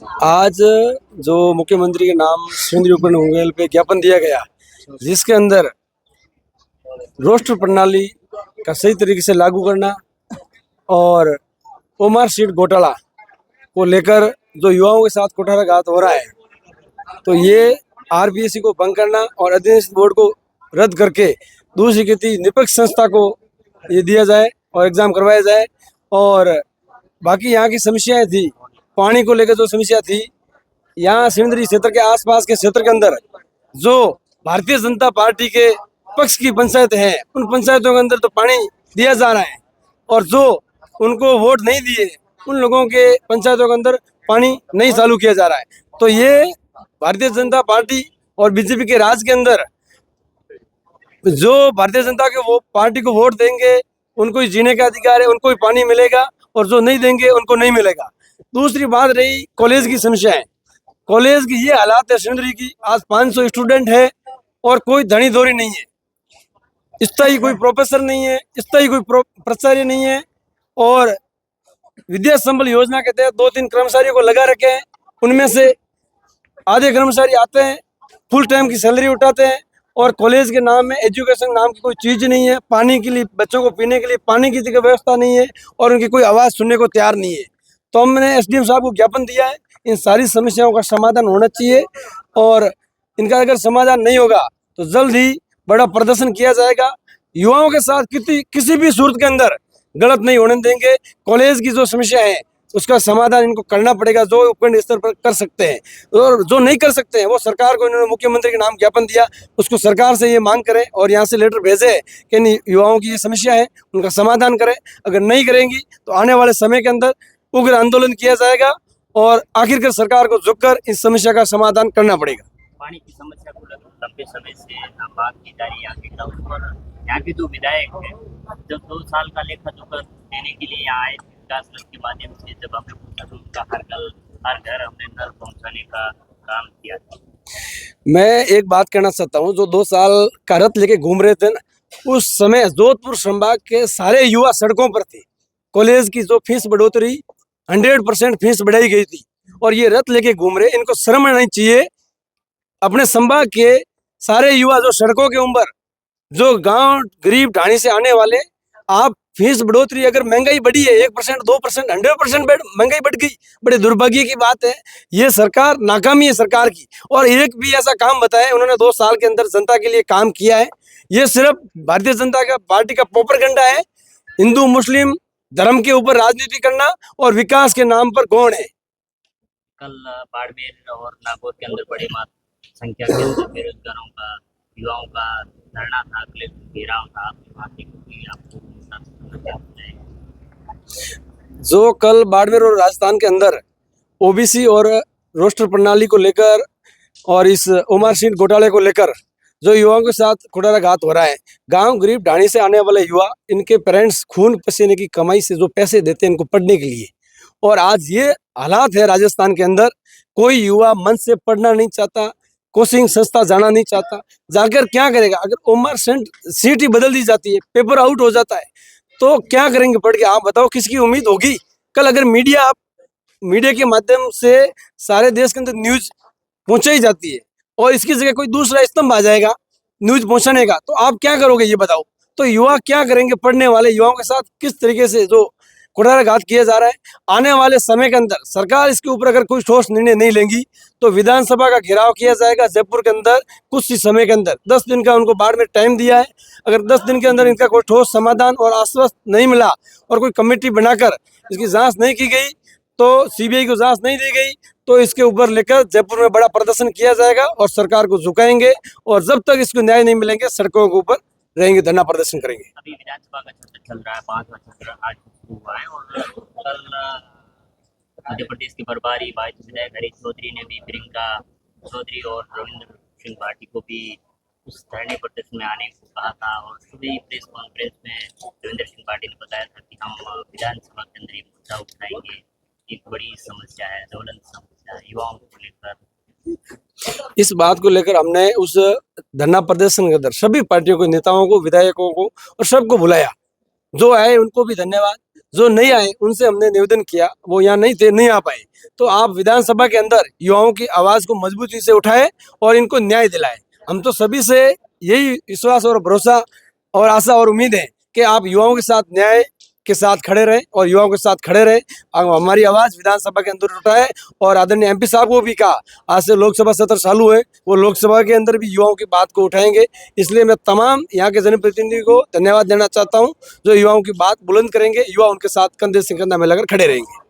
आज जो मुख्यमंत्री के नाम सुरेंद्र उपकरण होंगेल पे ज्ञापन दिया गया, जिसके अंदर रोस्टर प्रणाली का सही तरीके से लागू करना और ओमार सीट घोटाला को लेकर जो युवाओं के साथ कुठाराघात हो रहा है, तो ये आरपीएससी को भंग करना और अध्ययन बोर्ड को रद्द करके दूसरी किसी निष्पक्ष संस्था को ये दिया जाए और एग्जाम करवाया जाए। और बाकी यहाँ की समस्याएं थी, पानी को लेकर जो समस्या थी, यहाँ सिमंदरी क्षेत्र के आसपास के क्षेत्र के अंदर जो भारतीय जनता पार्टी के पक्ष की पंचायत है, उन पंचायतों के अंदर तो पानी दिया जा रहा है और जो उनको वोट नहीं दिए उन लोगों के पंचायतों के अंदर पानी नहीं चालू किया जा रहा है। तो ये भारतीय जनता पार्टी और बीजेपी के राज के अंदर जो भारतीय जनता के वो पार्टी को वोट देंगे उनको ही जीने का अधिकार है, उनको ही पानी मिलेगा और जो नहीं देंगे उनको नहीं मिलेगा। दूसरी बात रही कॉलेज की समस्याएं। कॉलेज की ये हालात है सिमंदरी की, आज 500 स्टूडेंट है और कोई धनी दौरी नहीं है, स्थायी कोई प्रोफेसर नहीं है, स्थायी कोई प्राचार्य नहीं है। और विद्या संबल योजना के तहत 2-3 कर्मचारियों को लगा रखे हैं, उनमें से आधे कर्मचारी आते हैं, फुल टाइम की सैलरी उठाते हैं और कॉलेज के नाम में एजुकेशन नाम की कोई चीज नहीं है। पानी के लिए, बच्चों को पीने के लिए पानी की व्यवस्था नहीं है और उनकी कोई आवाज़ सुनने को तैयार नहीं है। तो हमने एसडीएम साहब को ज्ञापन दिया है, इन सारी समस्याओं का समाधान होना चाहिए और इनका अगर समाधान नहीं होगा तो जल्द ही बड़ा प्रदर्शन किया जाएगा। युवाओं के साथ किसी भी सूरत के अंदर गलत नहीं होने देंगे। कॉलेज की जो समस्या है उसका समाधान इनको करना पड़ेगा, जो उपखंड स्तर पर कर सकते हैं और जो नहीं कर सकते हैं वो सरकार को, इन्होंने मुख्यमंत्री के नाम ज्ञापन दिया, उसको सरकार से ये मांग करें और यहाँ से लेटर भेजे कि इन युवाओं की ये समस्या है उनका समाधान करें। अगर नहीं करेंगी तो आने वाले समय के अंदर उग्र आंदोलन किया जाएगा और आखिरकार सरकार को झुककर इस समस्या का समाधान करना पड़ेगा। पानी की समस्या को लंबे समय से बात की जा रही है यहाँ के ग्राउंड पर। यहाँ के जो विधायक है, जब 2 साल का लेखा जोखा देने के लिए यहाँ आए विकास रथ के माध्यम से, जब हमने पूछा तो उनका हर घर हमने नल पहुँचाने का काम किया था। मैं एक बात कहना चाहता हूँ, जो 2 साल का रथ लेके घूम रहे थे ना, उस समय जोधपुर संभाग के सारे युवा सड़कों पर थे। कॉलेज की जो फीस बढ़ोतरी 100% फीस बढ़ाई गई थी और ये रथ लेके घूम रहे, इनको शर्म नहीं चाहिए। अपने संभाग के सारे युवा जो सड़कों के ऊपर, जो गांव गरीब ढाणी से आने वाले, आप फीस बढ़ोतरी, अगर महंगाई बढ़ी है 1%, 2%, 100% महंगाई बढ़ गई, बड़े दुर्भाग्य की बात है। ये सरकार नाकामी है सरकार की। और एक भी ऐसा काम बताया उन्होंने 2 साल के अंदर जनता के लिए काम किया है, ये सिर्फ भारतीय जनता का पार्टी का प्रोपेगेंडा है। हिंदू मुस्लिम धर्म के ऊपर राजनीति करना और विकास के नाम पर कौन है। कल बाड़मेर और नागौर के अंदर बड़ी संख्या के अंदर बेरोजगारों का, युवाओं का धरना था, कलेक्टर घेराव था, आपको जो कल बाड़मेर और राजस्थान के अंदर ओबीसी और रोस्टर प्रणाली को लेकर और इस ओमार सीट घोटाले को लेकर जो युवाओं के साथ कुठाराघात हो रहा है, गांव गरीब ढाणी से आने वाले युवा, इनके पेरेंट्स खून पसीने की कमाई से जो पैसे देते हैं इनको पढ़ने के लिए, और आज ये हालात है राजस्थान के अंदर, कोई युवा मन से पढ़ना नहीं चाहता, कोचिंग संस्था जाना नहीं चाहता, जाकर क्या करेगा। अगर ओमार सीट ही बदल दी जाती है, पेपर आउट हो जाता है, तो क्या करेंगे पढ़ के, आप बताओ किसकी उम्मीद होगी। कल अगर मीडिया के माध्यम से सारे देश के अंदर न्यूज पहुंचाई जाती है और इसकी जगह कोई दूसरा स्तंभ आ जाएगा न्यूज पहुंचाने का, तो आप क्या करोगे ये बताओ। तो युवा क्या करेंगे, पढ़ने वाले युवाओं के साथ किस तरीके से जो कुठाराघात किया जा रहा है। आने वाले समय के अंदर सरकार इसके ऊपर अगर कोई ठोस निर्णय नहीं लेंगी तो विधानसभा का घेराव किया जाएगा जयपुर के अंदर कुछ ही समय के अंदर। 10 दिन का उनको बाढ़ में टाइम दिया है, अगर 10 दिन के अंदर इनका कोई ठोस समाधान और आश्वस्त नहीं मिला और कोई कमेटी बनाकर इसकी जांच नहीं की गई, तो सीबीआई को जांच नहीं दी गई, तो इसके ऊपर लेकर जयपुर में बड़ा प्रदर्शन किया जाएगा और सरकार को झुकाएंगे और जब तक इसको न्याय नहीं मिलेंगे सड़कों के ऊपर रहेंगे, धरना प्रदर्शन करेंगे। अभी विधानसभा का सत्र चल रहा है, 5वां सत्र आज शुरू हुआ है और कल मध्य प्रदेश के प्रभारी भाजपा विधायक हरीश चौधरी ने भी प्रियंका चौधरी और रविंद्र सिंह पार्टी को भी उस धरने प्रदर्शन में आने को कहा था। और सुबह प्रेस कॉन्फ्रेंस में रविंद्र सिंह पार्टी ने बताया था कि हम विधानसभा के अंदर ये मुद्दा उठाएंगे, एक बड़ी समस्या है, ज्वलंत समस्या युवाओं को लेकर। इस बात को लेकर हमने उस धरना प्रदर्शन के अंदर सभी पार्टियों के नेताओं को, विधायकों को और सबको बुलाया। जो आए उनको भी धन्यवाद, जो नहीं आए उनसे हमने निवेदन किया, वो यहाँ नहीं थे, नहीं आ पाए, तो आप विधानसभा के अंदर युवाओं की आवाज़ को मजबूती से उठाए और इनको न्याय दिलाए। हम तो सभी से यही विश्वास और भरोसा और आशा और उम्मीद है कि आप युवाओं के साथ न्याय के साथ खड़े रहें और युवाओं के साथ खड़े रहें। हमारी आवाज़ विधानसभा के अंदर उठाए और आदरणीय एमपी साहब को भी कहा, आज से लोकसभा सत्र चालू है, वो लोकसभा के अंदर भी युवाओं की बात को उठाएंगे। इसलिए मैं तमाम यहाँ के जनप्रतिनिधि को धन्यवाद देना चाहता हूँ, जो युवाओं की बात बुलंद करेंगे, युवा उनके साथ कंधे से कंधा मिलाकर खड़े रहेंगे।